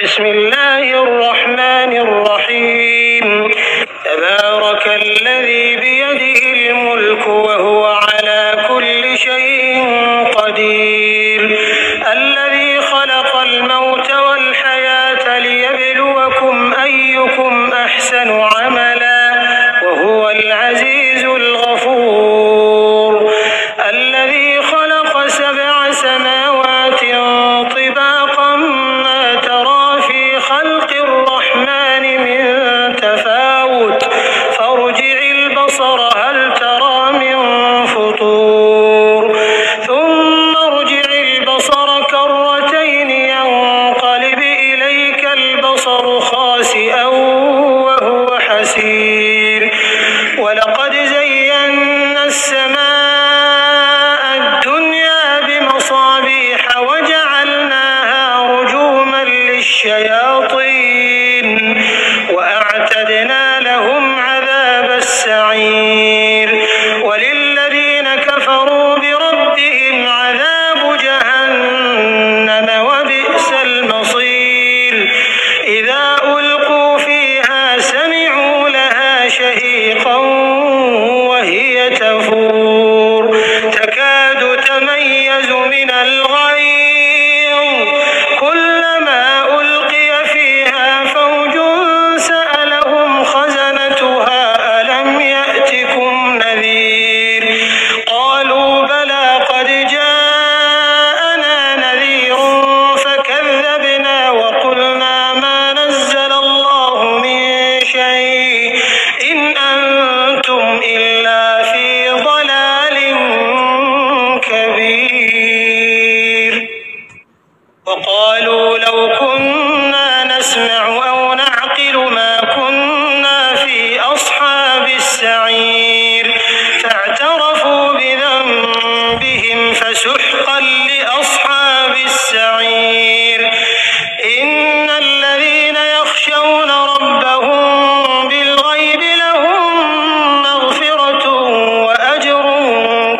بسم الله الرحمن الرحيم تبارك الذي بيده الملك وهو على كل شيء قدير الذي خلق الموت والحياة ليبلوكم أيكم أحسن عملا وهو العزيز الغفور الذي خلق 7 سماوات طباقا ما ترى في خلق الرحمن من تفاوت فارجع البصر هل ترى من فطور ثم ارجع البصر كرتين ينقلب إليك البصر خاسئا وهو حسير ولقد زينا السماء الدنيا بمصابيح وجعلناها رجوما للشياطين وأعتدنا لهم عذاب السعير وللذين كفروا بربهم عذاب جهنم وبئس المصير إذا ألقوا فيها سمعوا لها شهيقا وهي تفور تكاد تميز من الغيظ كلما ألقي فيها فوج سألهم خزنتها ألم يأتكم نذير قالوا بلى قد جاءنا نذير فكذبنا وقلنا ما نزل الله من شيء إن أنتم إلا في ضلال كبير وقالوا لو كنا نسمع أو نعقل ما كنا في أصحاب السعير فاعترفوا بذنبهم فسحقا لأصحاب السعير إن الذين يخشون ربهم بالغيب لهم مغفرة وأجر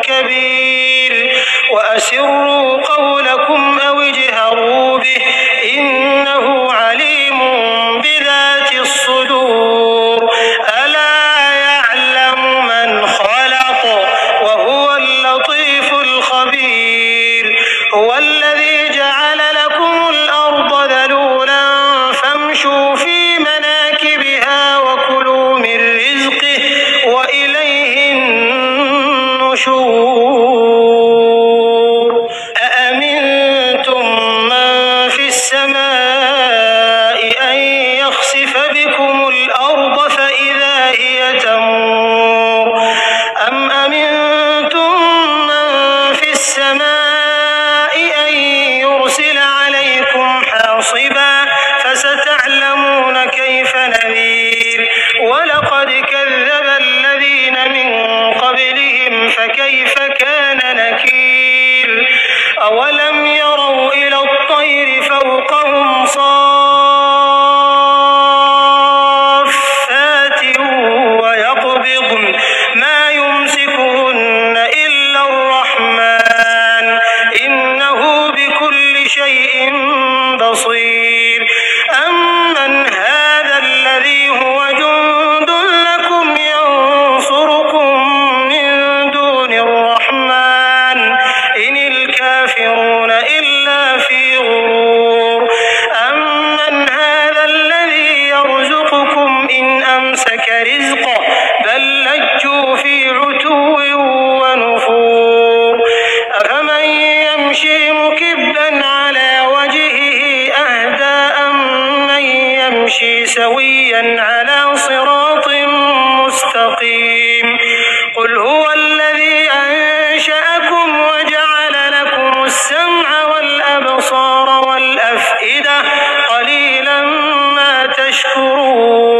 كبير وأسروا قولكم أو اجهروا به إنه عليم بذات الصدور ألا يعلم من خلق وهو اللطيف الخبير هو الذي جعل لكم الأرض ذلولا فامشوا في مناكبها وكلوا من رزقه وإليه النشور أأمنتم من في السماء أن يخسف بكم الأرض فإذا هي تمور أم أمنتم من في السماء أن يرسل عليكم حاصبا فستعلمون كيف نذير ولقد كذب الذين من قبلهم فكيف كان نكير أولم يروا إلى الطير فوقهم صافات ويقبضن ما يمسكهن إلا الرحمن إنه بكل شيء بصير أمن هذا الذي هو جند لكم ينصركم من دون الرحمن إن الكافرون إلا في غرور أمن هذا الذي يرزقكم إن أمسك رزقه بل لجوا في عتو ونفور أفمن يمشي مكبا على وجهه أهدى أمن يمشي سويا على صراط مستقيم قل هو الذي أنشأكم وجعل لكم السمع والأبصار والأفئدة قليلا ما تشكرون